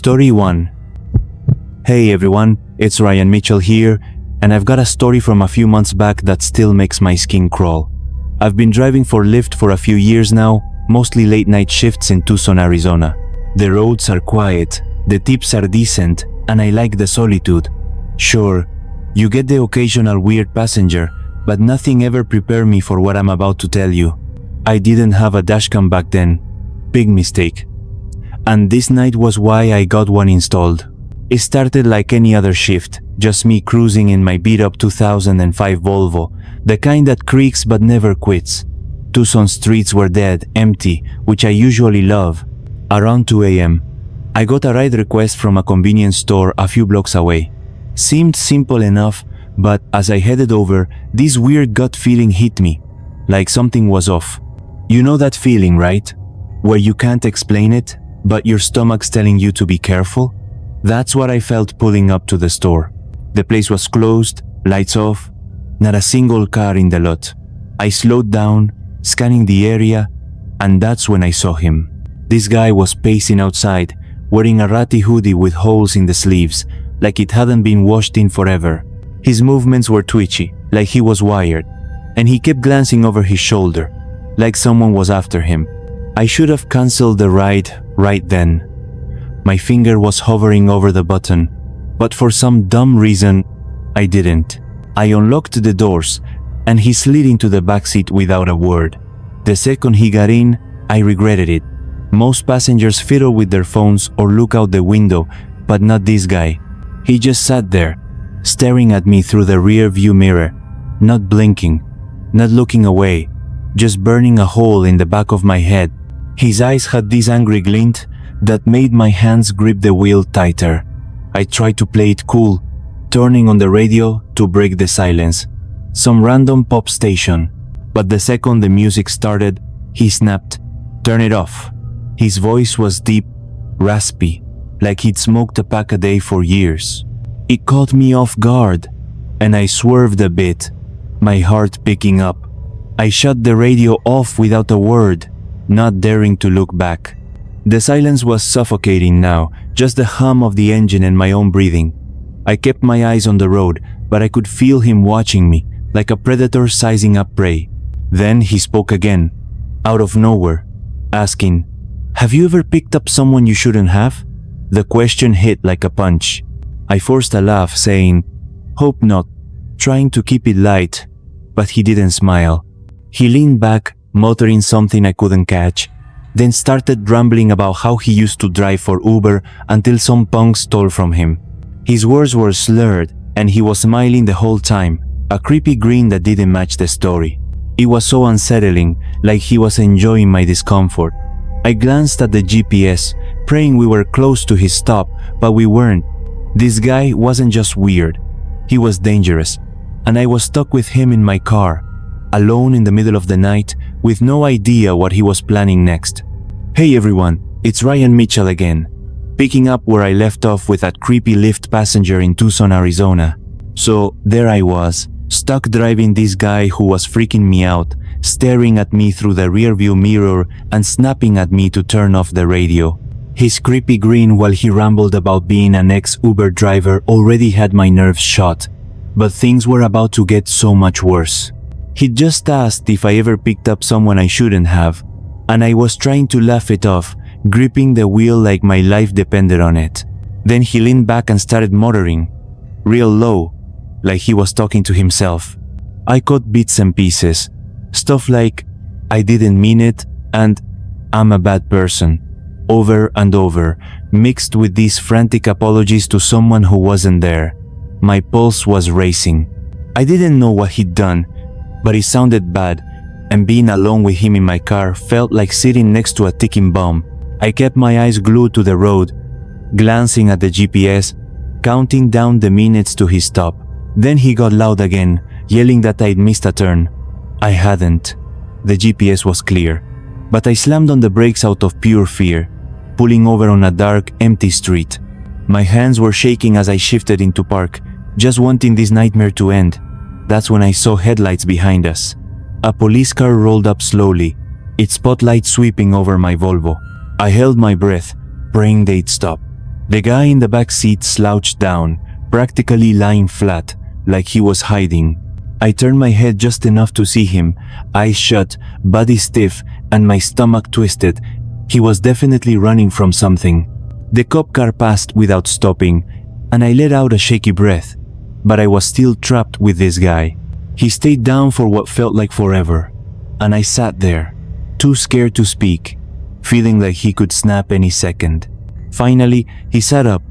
Story 1. Hey everyone, it's Ryan Mitchell here, and I've got a story from a few months back that still makes my skin crawl. I've been driving for Lyft for a few years now, mostly late night shifts in Tucson, Arizona. The roads are quiet, the tips are decent, and I like the solitude. Sure, you get the occasional weird passenger, but nothing ever prepared me for what I'm about to tell you. I didn't have a dashcam back then. Big mistake. And this night was why I got one installed. It started like any other shift, just me cruising in my beat-up 2005 Volvo, the kind that creaks but never quits. Tucson streets were dead, empty, which I usually love. Around 2 a.m., I got a ride request from a convenience store a few blocks away. Seemed simple enough, but as I headed over, this weird gut feeling hit me, like something was off. You know that feeling, right? Where you can't explain it, but your stomach's telling you to be careful? That's what I felt pulling up to the store. The place was closed, lights off, not a single car in the lot. I slowed down, scanning the area, and that's when I saw him. This guy was pacing outside, wearing a ratty hoodie with holes in the sleeves, like it hadn't been washed in forever. His movements were twitchy, like he was wired, and he kept glancing over his shoulder, like someone was after him. I should have canceled the ride right then. My finger was hovering over the button, but for some dumb reason, I didn't. I unlocked the doors, and he slid into the backseat without a word. The second he got in, I regretted it. Most passengers fiddle with their phones or look out the window, but not this guy. He just sat there, staring at me through the rear view mirror, not blinking, not looking away, just burning a hole in the back of my head. His eyes had this angry glint that made my hands grip the wheel tighter. I tried to play it cool, turning on the radio to break the silence. Some random pop station. But the second the music started, he snapped, "Turn it off." His voice was deep, raspy, like he'd smoked a pack a day for years. It caught me off guard, and I swerved a bit, my heart picking up. I shut the radio off without a word, not daring to look back. The silence was suffocating now, just the hum of the engine and my own breathing. I kept my eyes on the road, but I could feel him watching me, like a predator sizing up prey. Then he spoke again, out of nowhere, asking, "Have you ever picked up someone you shouldn't have?" The question hit like a punch. I forced a laugh, saying, "Hope not," trying to keep it light, but he didn't smile. He leaned back, muttering something I couldn't catch, then started rambling about how he used to drive for Uber until some punk stole from him. His words were slurred, and he was smiling the whole time, a creepy grin that didn't match the story. It was so unsettling, like he was enjoying my discomfort. I glanced at the GPS, praying we were close to his stop, but we weren't. This guy wasn't just weird, he was dangerous, and I was stuck with him in my car, alone in the middle of the night, with no idea what he was planning next. Hey everyone, it's Ryan Mitchell again, picking up where I left off with that creepy Lyft passenger in Tucson, Arizona. So there I was, stuck driving this guy who was freaking me out, staring at me through the rearview mirror and snapping at me to turn off the radio. His creepy grin while he rambled about being an ex-Uber driver already had my nerves shot, but things were about to get so much worse. He'd just asked if I ever picked up someone I shouldn't have, and I was trying to laugh it off, gripping the wheel like my life depended on it. Then he leaned back and started muttering, real low, like he was talking to himself. I caught bits and pieces, stuff like, "I didn't mean it," and "I'm a bad person," over and over, mixed with these frantic apologies to someone who wasn't there. My pulse was racing. I didn't know what he'd done, but it sounded bad, and being alone with him in my car felt like sitting next to a ticking bomb. I kept my eyes glued to the road, glancing at the GPS, counting down the minutes to his stop. Then he got loud again, yelling that I'd missed a turn. I hadn't. The GPS was clear, but I slammed on the brakes out of pure fear, pulling over on a dark, empty street. My hands were shaking as I shifted into park, just wanting this nightmare to end. That's when I saw headlights behind us. A police car rolled up slowly, its spotlight sweeping over my Volvo. I held my breath, praying they'd stop. The guy in the back seat slouched down, practically lying flat, like he was hiding. I turned my head just enough to see him, eyes shut, body stiff, and my stomach twisted. He was definitely running from something. The cop car passed without stopping, and I let out a shaky breath, but I was still trapped with this guy. He stayed down for what felt like forever, and I sat there, too scared to speak, feeling like he could snap any second. Finally, he sat up,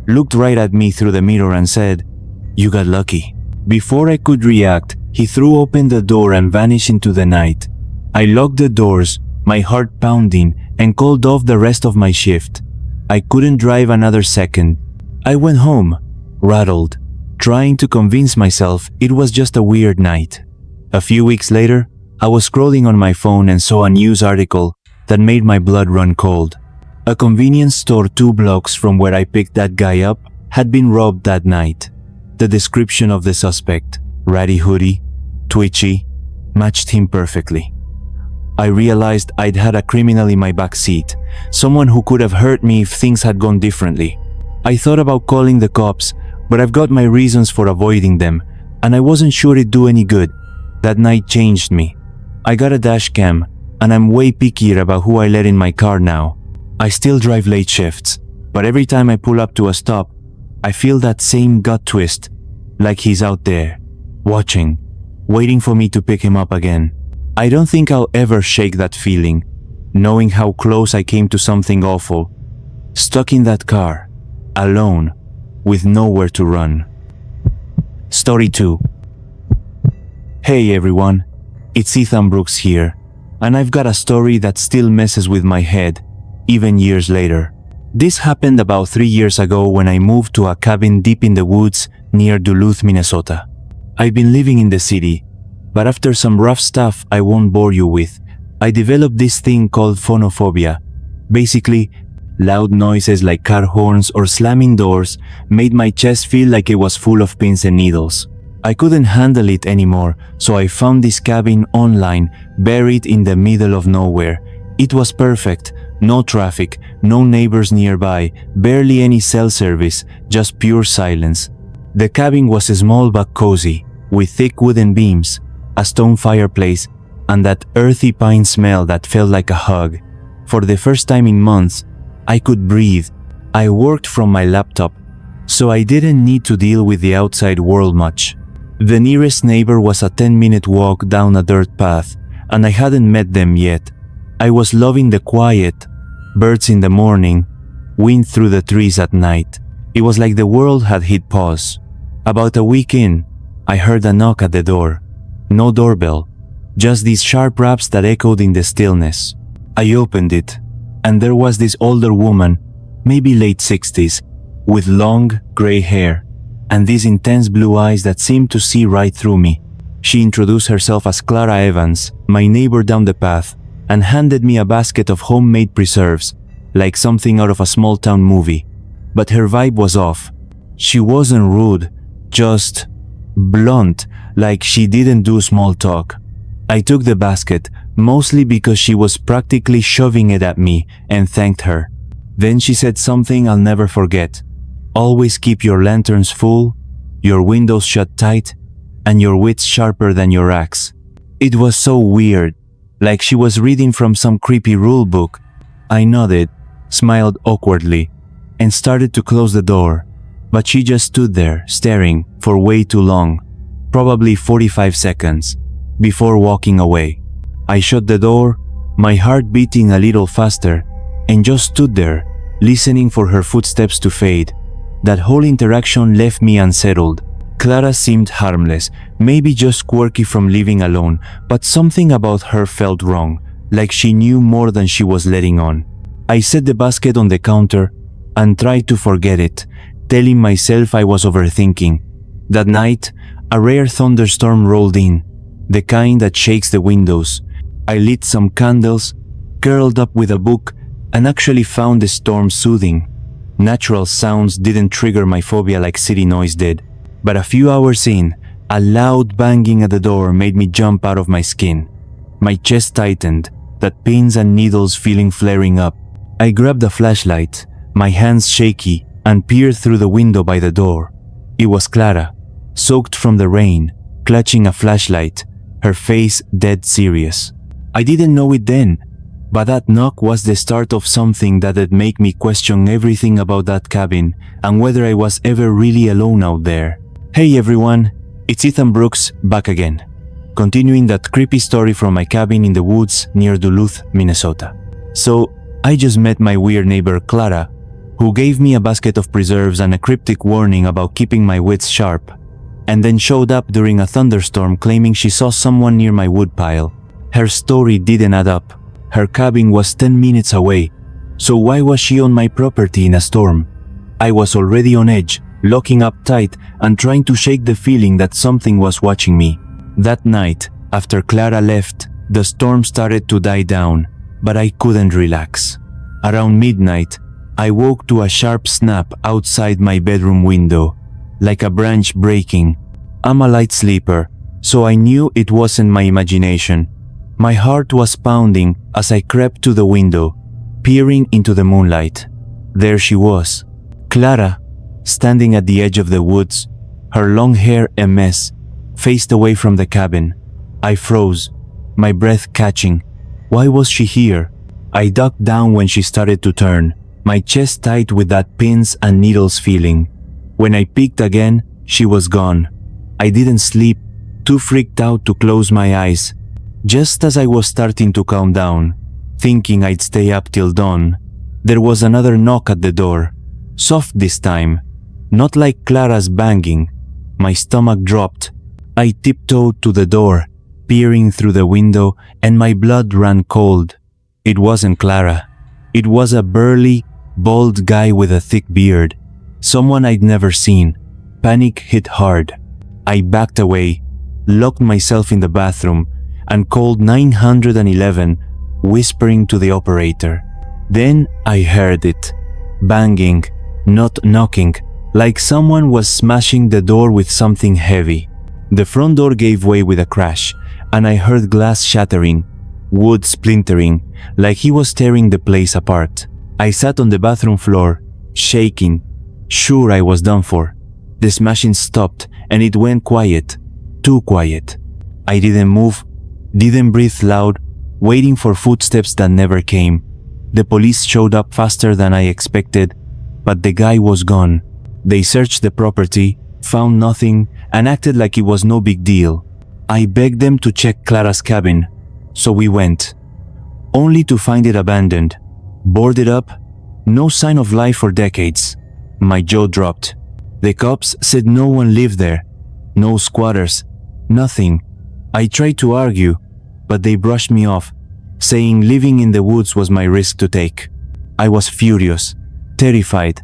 looked right at me through the mirror and said, "You got lucky." Before I could react, he threw open the door and vanished into the night. I locked the doors, my heart pounding, and called off the rest of my shift. I couldn't drive another second. I went home, rattled, trying to convince myself it was just a weird night. A few weeks later, I was scrolling on my phone and saw a news article that made my blood run cold. A convenience store 2 blocks from where I picked that guy up had been robbed that night. The description of the suspect, ratty hoodie, twitchy, matched him perfectly. I realized I'd had a criminal in my back seat, someone who could have hurt me if things had gone differently. I thought about calling the cops, but I've got my reasons for avoiding them, and I wasn't sure it'd do any good. That night changed me. I got a dash cam, and I'm way pickier about who I let in my car now. I still drive late shifts, but every time I pull up to a stop, I feel that same gut twist, like he's out there, watching, waiting for me to pick him up again. I don't think I'll ever shake that feeling, knowing how close I came to something awful, stuck in that car, alone, with nowhere to run. Story 2. Hey everyone, it's Ethan Brooks here, and I've got a story that still messes with my head, even years later. This happened about 3 years ago when I moved to a cabin deep in the woods near Duluth, Minnesota. I've been living in the city, but after some rough stuff I won't bore you with, I developed this thing called phonophobia. Basically, loud noises like car horns or slamming doors made my chest feel like it was full of pins and needles. I couldn't handle it anymore, so I found this cabin online, buried in the middle of nowhere. It was perfect. No traffic, no neighbors nearby, barely any cell service, just pure silence. The cabin was small but cozy, with thick wooden beams, a stone fireplace, and that earthy pine smell that felt like a hug. For the first time in months, I could breathe. I worked from my laptop, so I didn't need to deal with the outside world much. The nearest neighbor was a 10-minute walk down a dirt path, and I hadn't met them yet. I was loving the quiet, birds in the morning, wind through the trees at night. It was like the world had hit pause. About a week in, I heard a knock at the door. No doorbell, just these sharp raps that echoed in the stillness. I opened it, and there was this older woman, maybe late 60s, with long, gray hair, and these intense blue eyes that seemed to see right through me. She introduced herself as Clara Evans, my neighbor down the path, and handed me a basket of homemade preserves, like something out of a small-town movie. But her vibe was off. She wasn't rude, just blunt, like she didn't do small talk. I took the basket, mostly because she was practically shoving it at me, and thanked her. Then she said something I'll never forget. Always keep your lanterns full, your windows shut tight, and your wits sharper than your axe. It was so weird, like she was reading from some creepy rule book. I nodded, smiled awkwardly, and started to close the door, but she just stood there, staring, for way too long, probably 45 seconds, before walking away. I shut the door, my heart beating a little faster, and just stood there, listening for her footsteps to fade. That whole interaction left me unsettled. Clara seemed harmless, maybe just quirky from living alone, but something about her felt wrong, like she knew more than she was letting on. I set the basket on the counter and tried to forget it, telling myself I was overthinking. That night, a rare thunderstorm rolled in, the kind that shakes the windows. I lit some candles, curled up with a book, and actually found the storm soothing. Natural sounds didn't trigger my phobia like city noise did. But a few hours in, a loud banging at the door made me jump out of my skin. My chest tightened, that pins and needles feeling flaring up. I grabbed a flashlight, my hands shaky, and peered through the window by the door. It was Clara, soaked from the rain, clutching a flashlight, her face dead serious. I didn't know it then, but that knock was the start of something that'd make me question everything about that cabin and whether I was ever really alone out there. Hey everyone, it's Ethan Brooks back again, continuing that creepy story from my cabin in the woods near Duluth, Minnesota. So, I just met my weird neighbor Clara, who gave me a basket of preserves and a cryptic warning about keeping my wits sharp, and then showed up during a thunderstorm claiming she saw someone near my woodpile. Her story didn't add up. Her cabin was 10 minutes away, so why was she on my property in a storm? I was already on edge, locking up tight and trying to shake the feeling that something was watching me. That night, after Clara left, the storm started to die down, but I couldn't relax. Around midnight, I woke to a sharp snap outside my bedroom window, like a branch breaking. I'm a light sleeper, so I knew it wasn't my imagination. My heart was pounding as I crept to the window, peering into the moonlight. There she was, Clara, standing at the edge of the woods, her long hair a mess, faced away from the cabin. I froze, my breath catching. Why was she here? I ducked down when she started to turn, my chest tight with that pins and needles feeling. When I peeked again, she was gone. I didn't sleep, too freaked out to close my eyes. Just as I was starting to calm down, thinking I'd stay up till dawn, there was another knock at the door. Soft this time, not like Clara's banging. My stomach dropped. I tiptoed to the door, peering through the window, and my blood ran cold. It wasn't Clara. It was a burly, bald guy with a thick beard. Someone I'd never seen. Panic hit hard. I backed away, locked myself in the bathroom, and called 911, whispering to the operator. Then I heard it. Banging, not knocking, like someone was smashing the door with something heavy. The front door gave way with a crash, and I heard glass shattering, wood splintering, like he was tearing the place apart. I sat on the bathroom floor, shaking, sure I was done for. The smashing stopped, and it went quiet, too quiet. I didn't move, didn't breathe loud, waiting for footsteps that never came. The police showed up faster than I expected, but the guy was gone. They searched the property, found nothing, and acted like it was no big deal. I begged them to check Clara's cabin, so we went, only to find it abandoned, boarded up, no sign of life for decades. My jaw dropped. The cops said no one lived there, no squatters, nothing. I tried to argue, but they brushed me off, saying living in the woods was my risk to take. I was furious, terrified,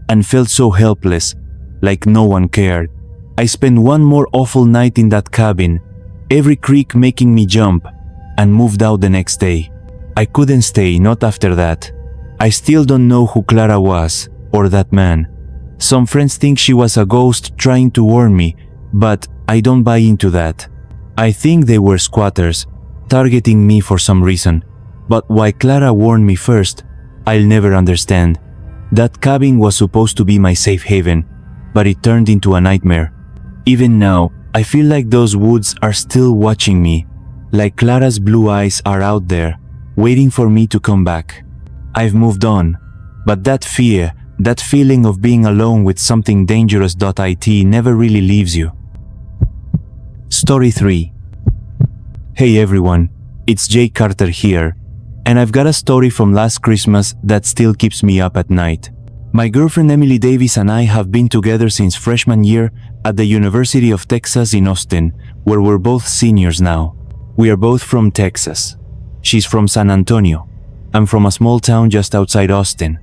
and felt so helpless, like no one cared. I spent one more awful night in that cabin, every creak making me jump, and moved out the next day. I couldn't stay, not after that. I still don't know who Clara was, or that man. Some friends think she was a ghost trying to warn me, but I don't buy into that. I think they were squatters, targeting me for some reason. But why Clara warned me first, I'll never understand. That cabin was supposed to be my safe haven, but it turned into a nightmare. Even now, I feel like those woods are still watching me, like Clara's blue eyes are out there, waiting for me to come back. I've moved on, but that fear, that feeling of being alone with something dangerous.it never really leaves you. Story 3. Hey everyone, it's Jay Carter here, and I've got a story from last Christmas that still keeps me up at night. My girlfriend Emily Davis and I have been together since freshman year at the University of Texas in Austin, where we're both seniors now. We are both from Texas. She's from San Antonio. I'm from a small town just outside Austin,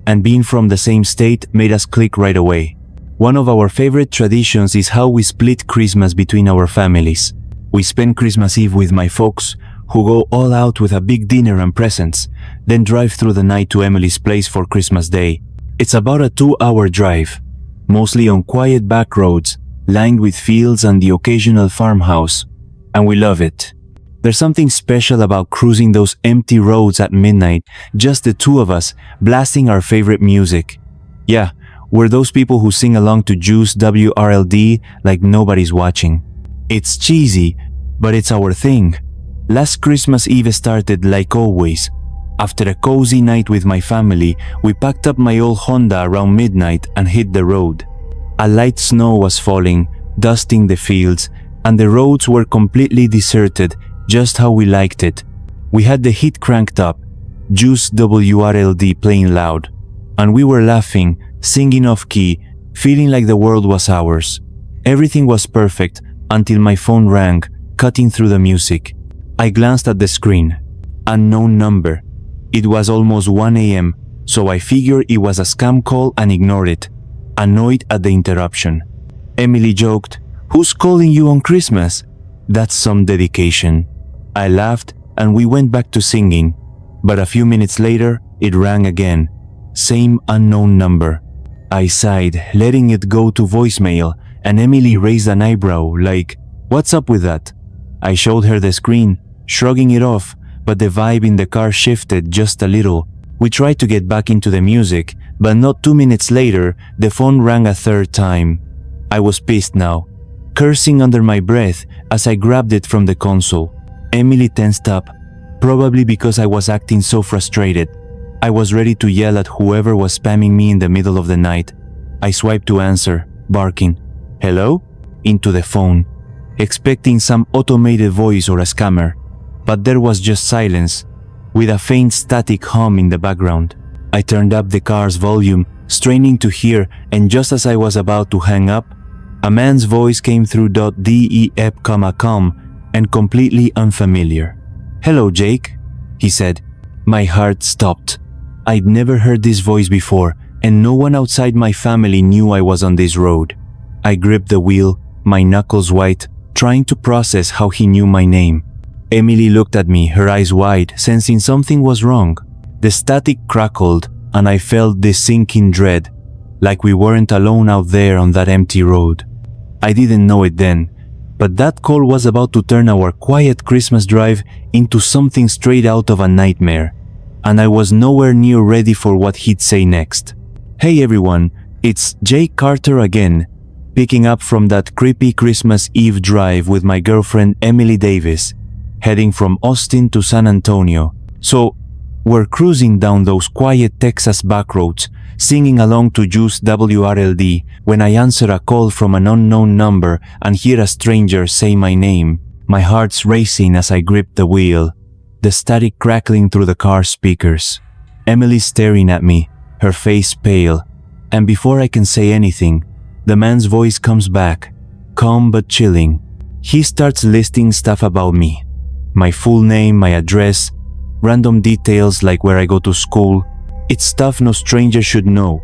and being from the same state made us click right away. One of our favorite traditions is how we split Christmas between our families. We spend Christmas Eve with my folks, who go all out with a big dinner and presents, then drive through the night to Emily's place for Christmas Day. It's about a 2-hour drive, mostly on quiet back roads, lined with fields and the occasional farmhouse, and we love it. There's something special about cruising those empty roads at midnight, just the two of us, blasting our favorite music. Yeah, We're those people who sing along to Juice WRLD like nobody's watching. It's cheesy, but it's our thing. Last Christmas Eve started like always. After a cozy night with my family, we packed up my old Honda around midnight and hit the road. A light snow was falling, dusting the fields, and the roads were completely deserted, just how we liked it. We had the heat cranked up, Juice WRLD playing loud, and we were laughing, singing off key, feeling like the world was ours. Everything was perfect until my phone rang, cutting through the music. I glanced at the screen. Unknown number. It was almost 1 a.m., so I figured it was a scam call and ignored it, annoyed at the interruption. Emily joked, "Who's calling you on Christmas? That's some dedication." I laughed and we went back to singing, but a few minutes later, it rang again. Same unknown number. I sighed, letting it go to voicemail, and Emily raised an eyebrow like, "What's up with that?" I showed her the screen, shrugging it off, but the vibe in the car shifted just a little. We tried to get back into the music, but not 2 minutes later, the phone rang a third time. I was pissed now, cursing under my breath as I grabbed it from the console. Emily tensed up, probably because I was acting so frustrated. I was ready to yell at whoever was spamming me in the middle of the night. I swiped to answer, barking, "Hello?" into the phone, expecting some automated voice or a scammer. But there was just silence, with a faint static hum in the background. I turned up the car's volume, straining to hear, and just as I was about to hang up, a man's voice came through .def, and completely unfamiliar. "Hello, Jake," he said. My heart stopped. I'd never heard this voice before, and no one outside my family knew I was on this road. I gripped the wheel, my knuckles white, trying to process how he knew my name. Emily looked at me, her eyes wide, sensing something was wrong. The static crackled, and I felt this sinking dread, like we weren't alone out there on that empty road. I didn't know it then, but that call was about to turn our quiet Christmas drive into something straight out of a nightmare, and I was nowhere near ready for what he'd say next. "Hey everyone, it's Jake Carter again, picking up from that creepy Christmas Eve drive with my girlfriend Emily Davis, heading from Austin to San Antonio. So, we're cruising down those quiet Texas backroads, singing along to Juice WRLD when I answer a call from an unknown number and hear a stranger say my name. My heart's racing as I grip the wheel, the static crackling through the car speakers. Emily's staring at me, her face pale, and before I can say anything, the man's voice comes back, calm but chilling. He starts listing stuff about me. My full name, my address, random details like where I go to school. It's stuff no stranger should know,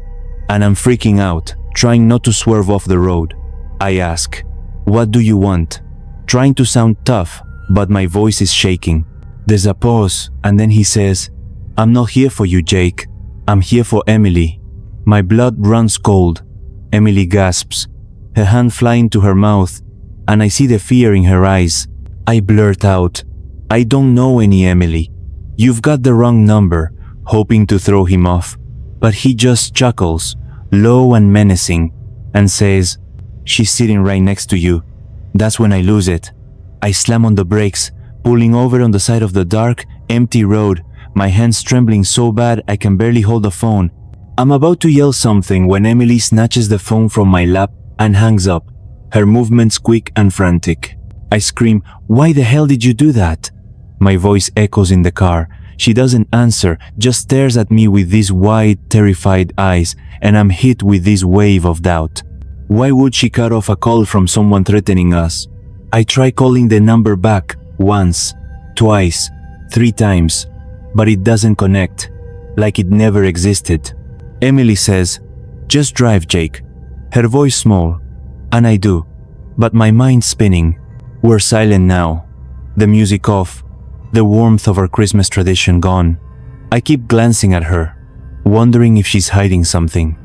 and I'm freaking out, trying not to swerve off the road. I ask, "What do you want?" Trying to sound tough, but my voice is shaking. There's a pause, and then he says, "I'm not here for you, Jake. I'm here for Emily." My blood runs cold. Emily gasps, her hand flying to her mouth, and I see the fear in her eyes. I blurt out, "I don't know any Emily. You've got the wrong number," hoping to throw him off. But he just chuckles, low and menacing, and says, "She's sitting right next to you." That's when I lose it. I slam on the brakes, pulling over on the side of the dark, empty road, my hands trembling so bad I can barely hold the phone. I'm about to yell something when Emily snatches the phone from my lap and hangs up, her movements quick and frantic. I scream, "Why the hell did you do that?" My voice echoes in the car. She doesn't answer, just stares at me with these wide, terrified eyes, and I'm hit with this wave of doubt. Why would she cut off a call from someone threatening us? I try calling the number back, once, twice, 3 times, but it doesn't connect, like it never existed. Emily says, "Just drive, Jake." Her voice small, and I do, but my mind spinning. We're silent now, the music off, the warmth of our Christmas tradition gone. I keep glancing at her, wondering if she's hiding something.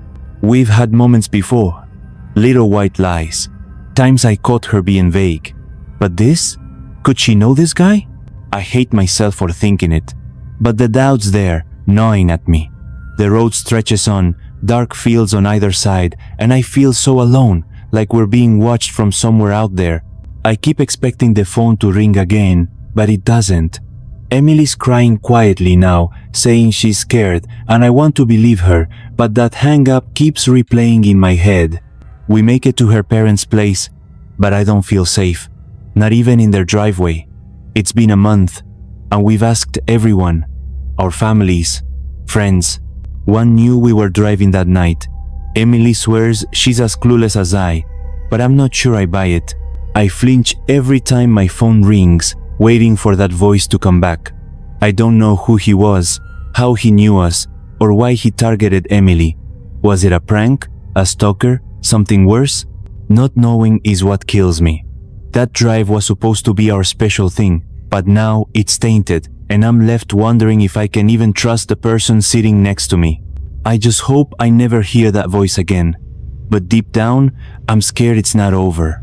We've had moments before, little white lies, times I caught her being vague. But this? Could she know this guy? I hate myself for thinking it, but the doubt's there, gnawing at me. The road stretches on, dark fields on either side, and I feel so alone, like we're being watched from somewhere out there. I keep expecting the phone to ring again, but it doesn't. Emily's crying quietly now, saying she's scared, and I want to believe her, but that hang-up keeps replaying in my head. We make it to her parents' place, but I don't feel safe, not even in their driveway. It's been a month, and we've asked everyone, our families, friends. One knew we were driving that night. Emily swears she's as clueless as I, but I'm not sure I buy it. I flinch every time my phone rings, waiting for that voice to come back. I don't know who he was, how he knew us, or why he targeted Emily. Was it a prank? A stalker? Something worse? Not knowing is what kills me. That drive was supposed to be our special thing, but now it's tainted, and I'm left wondering if I can even trust the person sitting next to me. I just hope I never hear that voice again. But deep down, I'm scared it's not over.